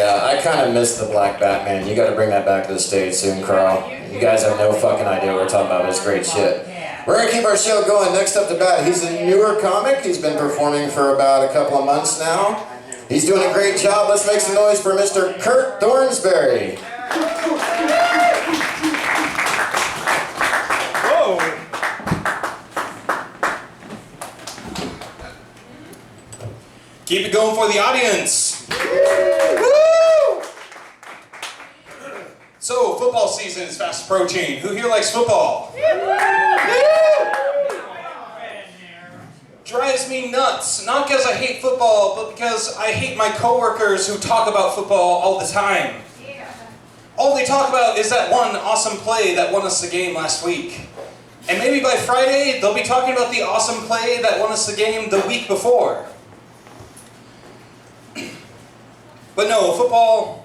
Yeah, I kind of miss the Black Batman. You got to bring that back to the stage soon, Carl. You guys have no fucking idea what we're talking about. It's great shit. We're going to keep our show going. Next up to bat, he's a newer comic. He's been performing for about a couple of months now. He's doing a great job. Let's make some noise for Mr. Kurt Thornsberry. Whoa! Keep it going for the audience. Woo! So, football season is fast approaching. Who here likes football? Drives me nuts. Not because I hate football, but because I hate my coworkers who talk about football all the time. All they talk about is that one awesome play that won us the game last week. And maybe by Friday, they'll be talking about the awesome play that won us the game the week before. But no, football,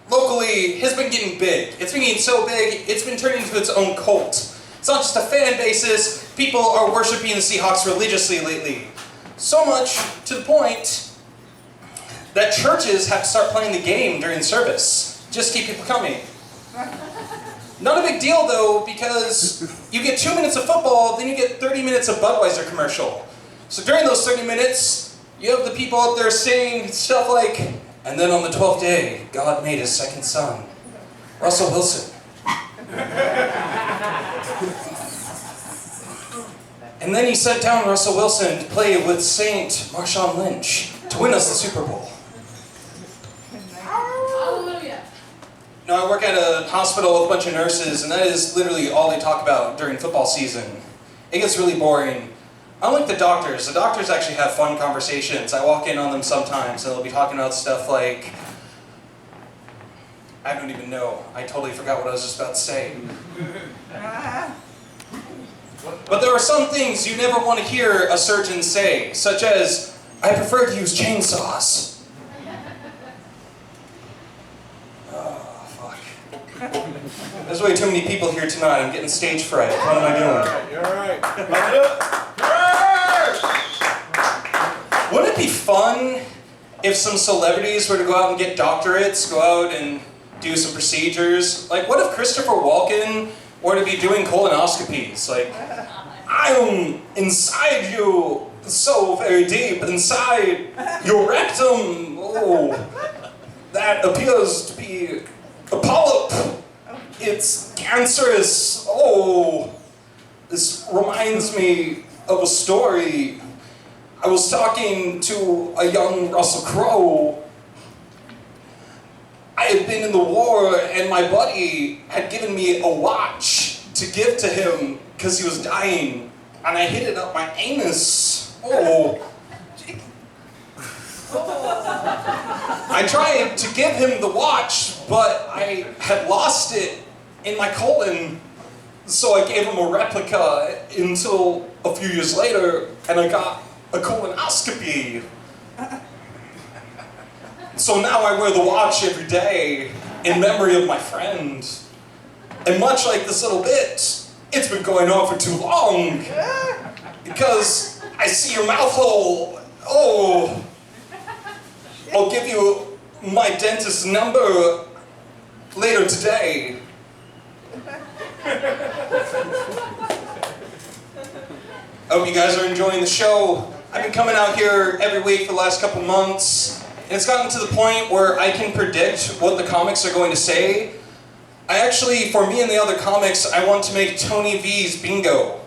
locally, has been getting big. It's been getting so big, it's been turning into its own cult. It's not just a fan basis, people are worshiping the Seahawks religiously lately. So much to the point that churches have to start playing the game during service. Just keep people coming. Not a big deal though, because you get 2 minutes of football, then you get 30 minutes of Budweiser commercial. So during those 30 minutes, you have the people out there saying stuff like, "And then on the 12th day, God made his second son, Russell Wilson." And then he sent down Russell Wilson to play with Saint Marshawn Lynch to win us the Super Bowl. Hallelujah. Now, I work at a hospital with a bunch of nurses, and that is literally all they talk about during football season. It gets really boring. Unlike the doctors actually have fun conversations. I walk in on them sometimes, and they'll be talking about stuff like, I don't even know. I totally forgot what I was just about to say. But there are some things you never want to hear a surgeon say, such as, "I prefer to use chainsaws." Oh, fuck. There's way too many people here tonight. I'm getting stage fright. What am I doing? You're alright. Wouldn't it be fun if some celebrities were to go out and get doctorates, go out and do some procedures? Like, what if Christopher Walken were to be doing colonoscopies? Like, "I'm inside you, so very deep inside your rectum. Oh, that appears to be a polyp. It's cancerous. Oh, this reminds me of a story. I was talking to a young Russell Crowe. I had been in the war, and my buddy had given me a watch to give to him because he was dying, and I hid it up my anus. Oh. I tried to give him the watch, but I had lost it in my colon, so I gave him a replica until a few years later, and I got a colonoscopy. So now I wear the watch every day in memory of my friend. And much like this little bit, it's been going on for too long. Because I see your mouth hole. Oh. I'll give you my dentist's number later today. I hope you guys are enjoying the show. I've been coming out here every week for the last couple months. And it's gotten to the point where I can predict what the comics are going to say. I actually, for me and the other comics, I want to make Tony V's bingo.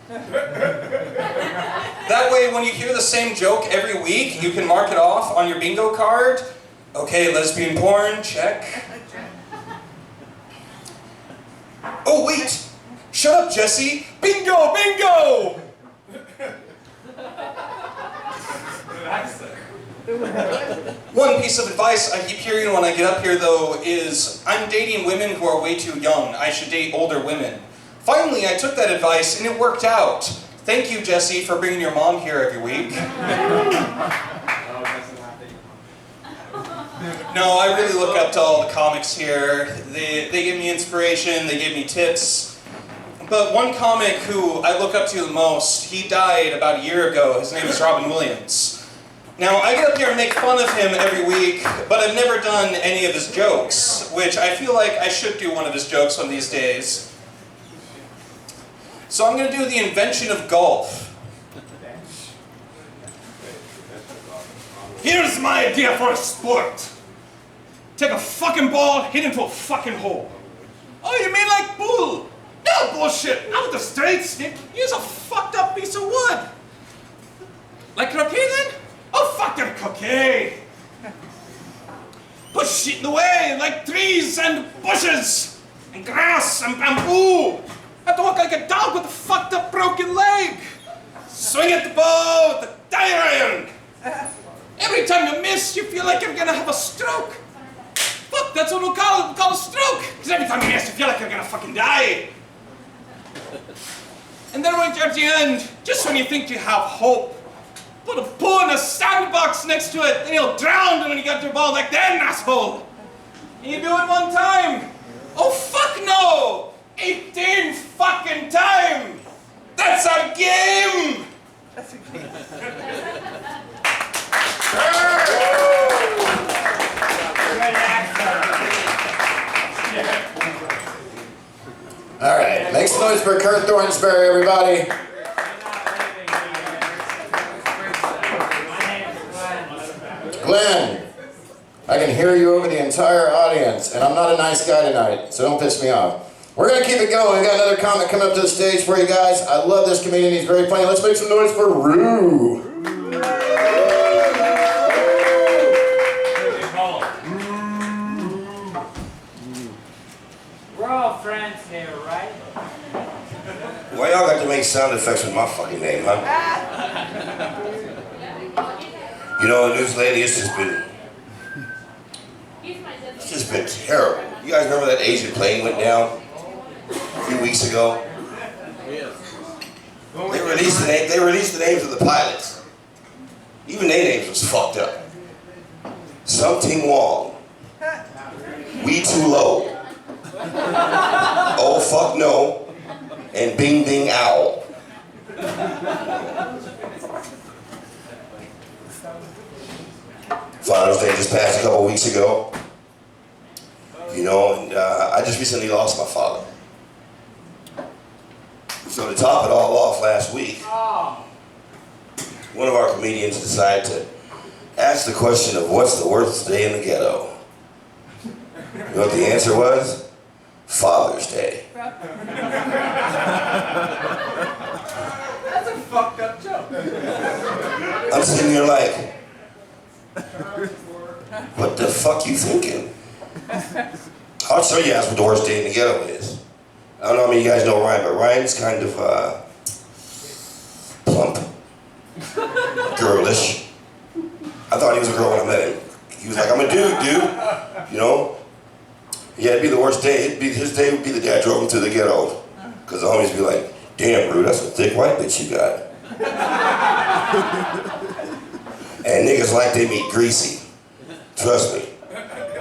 That way, when you hear the same joke every week, you can mark it off on your bingo card. Okay, lesbian porn, check. Oh wait! Shut up, Jesse! Bingo, bingo! One piece of advice I keep hearing when I get up here, though, is I'm dating women who are way too young. I should date older women. Finally, I took that advice, and it worked out. Thank you, Jesse, for bringing your mom here every week. No, I really look up to all the comics here. They give me inspiration, they give me tips. But one comic who I look up to the most, he died about a year ago. His name is Robin Williams. Now, I get up here and make fun of him every week, but I've never done any of his jokes, which I feel like I should do one of his jokes one of these days. So I'm going to do the invention of golf. Here's my idea for a sport. Take a fucking ball, hit into a fucking hole. Oh, you mean like pool? No bullshit. Not with the straight stick. Use a fucked up piece of wood. Like croquet then? Oh, fuck that croquet. Push shit in the way like trees and bushes and grass and bamboo. Have to walk like a dog with a fucked up broken leg. Swing at the ball with the tire iron. Every time you miss, you feel like you're gonna have a stroke. Fuck, that's what we'll call it. We'll call it a stroke. Because every time you miss, you feel like you're gonna fucking die. And then when you're at the end, just when you think you have hope, put a bull in a sandbox next to it, then you'll drown when you get your ball like that, asshole. And you do it one time. Oh, fuck no! 18 fucking time! That's a game! All right, make some noise for Kurt Thornsberry, everybody. Glenn, I can hear you over the entire audience, and I'm not a nice guy tonight, so don't piss me off. We're gonna keep it going. We got another comic coming up to the stage for you guys. I love this comedian. He's very funny. Let's make some noise for Rue. We're all friends here, right? Why y'all got to make sound effects with my fucking name, huh? You know, the news lately, it's just been terrible. You guys remember that Asian plane went down a few weeks ago? They released the names of the pilots. Even their names was fucked up. Something Wong. We Too Low. Oh fuck no. And Bing Bing Owl. Father's Day just passed a couple weeks ago. You know, and I just recently lost my father. So to top it all off last week, one of our comedians decided to ask the question of what's the worst day in the ghetto? You know what the answer was? Father's Day. That's a fucked up joke. I'm sitting here like, what the fuck you thinking? I'll show you guys what the worst day in the ghetto is. I don't know how many of you guys know Ryan, but Ryan's kind of plump, girlish. I thought he was a girl when I met him. He was like, I'm a dude, you know? Yeah, it'd be the worst day. His day would be the day I drove him to the ghetto. Because the homies be like, damn, Rue, that's a thick white bitch you got. And niggas like they meat greasy. Trust me.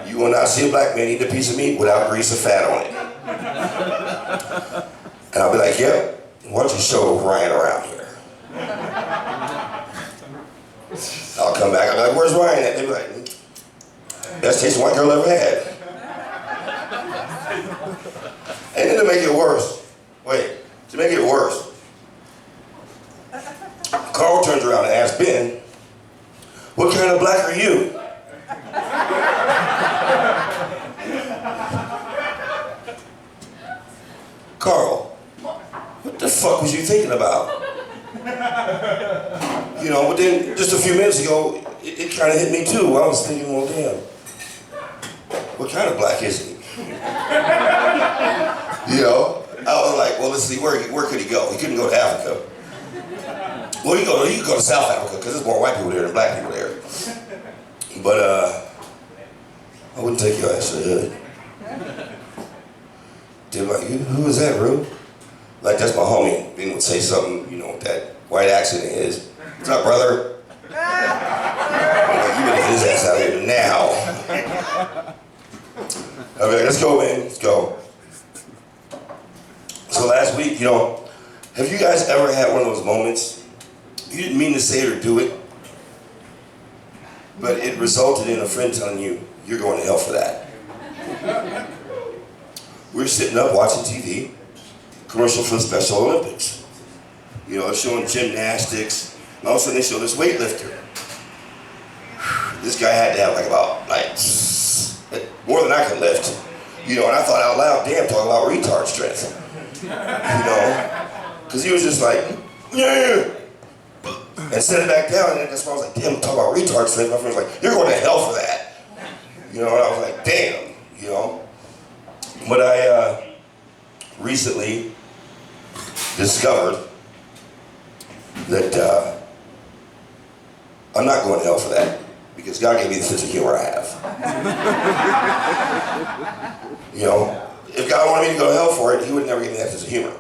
You will not see a black man eat a piece of meat without grease or fat on it. And I'll be like, yep, why don't you show Ryan around here? I'll come back, I'll be like, where's Ryan at? They'll be like, best tasting white girl I ever had. And then to make it worse, Carl turns around and asks Ben, what kind of black are you? Carl, what the fuck was you thinking about? You know, but then just a few minutes ago, it kind of hit me too. I was thinking, well, damn, what kind of black is he? You know, I was like, well, let's see, where could he go? He couldn't go to Africa. Well, you could go to South Africa because there's more white people there than black people there. But I wouldn't take your ass to the hood. They're like, who is that, Rue? Like, that's my homie. Ben would say something, you know, with that white accent of his. What's up, brother? Like, you better get his ass out here now. Okay, let's go, man. Let's go. So last week, you know, have you guys ever had one of those moments you didn't mean to say it or do it, but it resulted in a friend telling you, you're going to hell for that. We're sitting up watching TV, commercial for the Special Olympics. You know, they're showing gymnastics, and all of a sudden they show this weightlifter. This guy had to have more than I could lift. You know, and I thought out loud, damn, talk about retard strength. You know, because he was just like, yeah, and set it back down, and that's why I was like, damn, talk about retard strength. My friend was like, you're going to hell for that. You know, and I was like, damn, you know. But I recently discovered that I'm not going to hell for that, because God gave me the sense of humor I have. You know, if God wanted me to go to hell for it, he would never give me that sense of humor.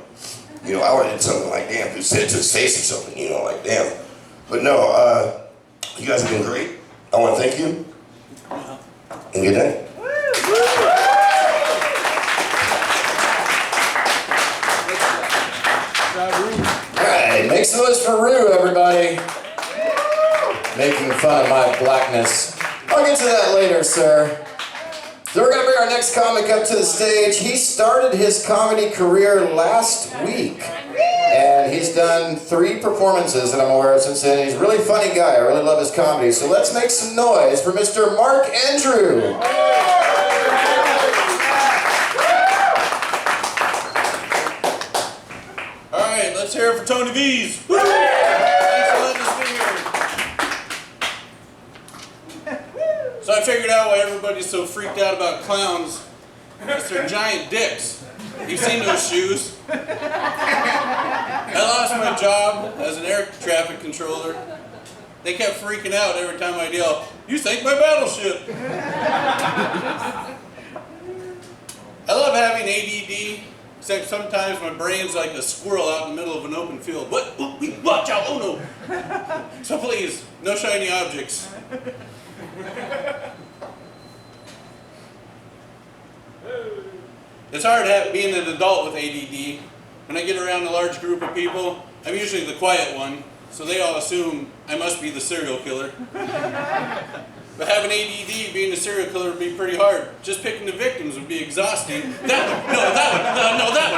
You know, I would have did something like, damn, just said it to his face or something, you know, like, damn. But no, you guys have been great. I want to thank you. And good night. Alright, make some noise for Rue, everybody. Making fun of my blackness. I'll get to that later, sir. So we're going to bring our next comic up to the stage. He started his comedy career last week. And he's done 3 performances that I'm aware of since then. He's a really funny guy. I really love his comedy. So let's make some noise for Mr. Mark Andrew. Alright, let's hear it for Tony V's. Thanks for letting us be here. So I figured out why everybody's so freaked out about clowns. It's their giant dicks. You've seen those shoes. I lost my job as an air traffic controller. They kept freaking out every time I'd yell, "You sank my battleship!" I love having ADD, except sometimes my brain's like a squirrel out in the middle of an open field. What? Watch out! Oh no! So please, no shiny objects. It's hard being an adult with ADD. When I get around a large group of people, I'm usually the quiet one, so they all assume I must be the serial killer. But having ADD, being a serial killer would be pretty hard. Just picking the victims would be exhausting. That one, no, that one, no, that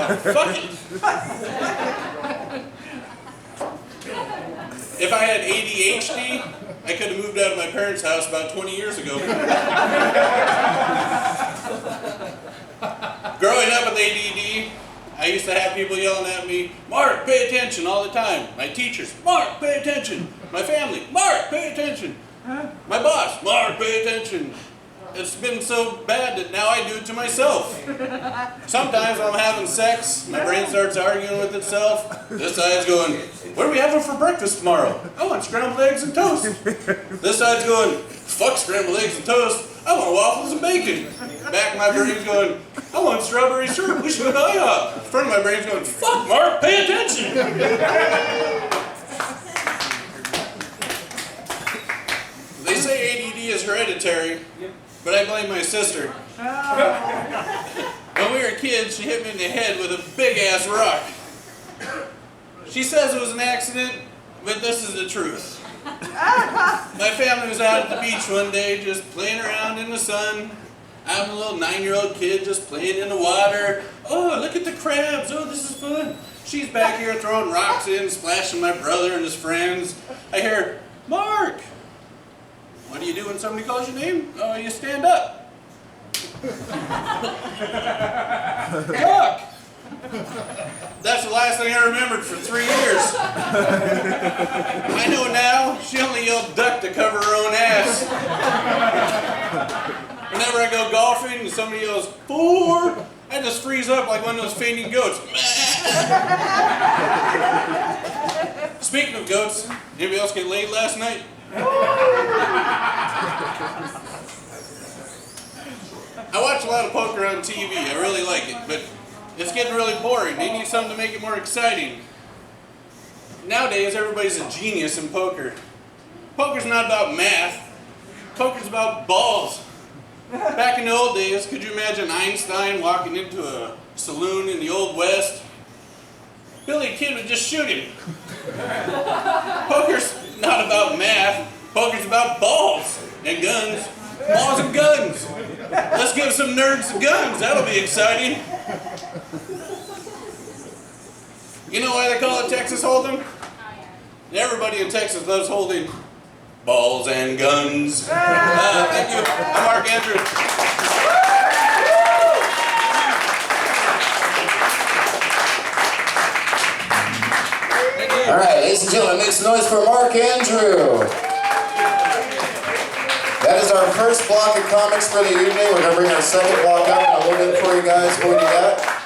one, fuck it. If I had ADHD, I could have moved out of my parents' house about 20 years ago. Growing up with ADD, I used to have people yelling at me, "Mark, pay attention," all the time. My teachers, "Mark, pay attention." My family, "Mark, pay attention." My boss, "Mark, pay attention." It's been so bad that now I do it to myself. Sometimes when I'm having sex, my brain starts arguing with itself. This side's going, "What are we having for breakfast tomorrow?" "I want scrambled eggs and toast." This side's going, "Fuck scrambled eggs and toast. I want waffles and bacon." Back of my brain's going, "I want strawberry syrup. We should go to IHOP." Front of my brain's going, "Fuck, Mark, pay attention." They say ADD is hereditary, but I blame my sister. When we were kids, she hit me in the head with a big-ass rock. She says it was an accident, but this is the truth. My family was out at the beach one day just playing around in the sun. I'm a little 9-year-old kid just playing in the water. "Oh, look at the crabs. Oh, this is fun." She's back here throwing rocks in, splashing my brother and his friends. I hear, "Mark, what do you do when somebody calls your name?" "Oh, you stand up." "Duck." That's the last thing I remembered for 3 years. I know now, she only yelled "duck" to cover her own ass. Whenever I go golfing and somebody yells "4," I just freeze up like one of those fainting goats. Speaking of goats, anybody else get laid last night? I watch a lot of poker on TV. I really like it, but it's getting really boring. They need something to make it more exciting. Nowadays, everybody's a genius in poker. Poker's not about math. Poker's about balls. Back in the old days, could you imagine Einstein walking into a saloon in the Old West? Billy Kid would just shoot him. Poker's not about math. Poker's about balls and guns. Balls and guns. Let's give some nerds some guns. That'll be exciting. You know why they call it Texas Hold'em? Everybody in Texas loves holding balls and guns. Thank you. I'm Mark Andrews. All right, ladies and gentlemen, make some noise for Mark Andrew. That is our first block of comics for the evening. We're going to bring our second block up in a little bit for you guys. What do you got?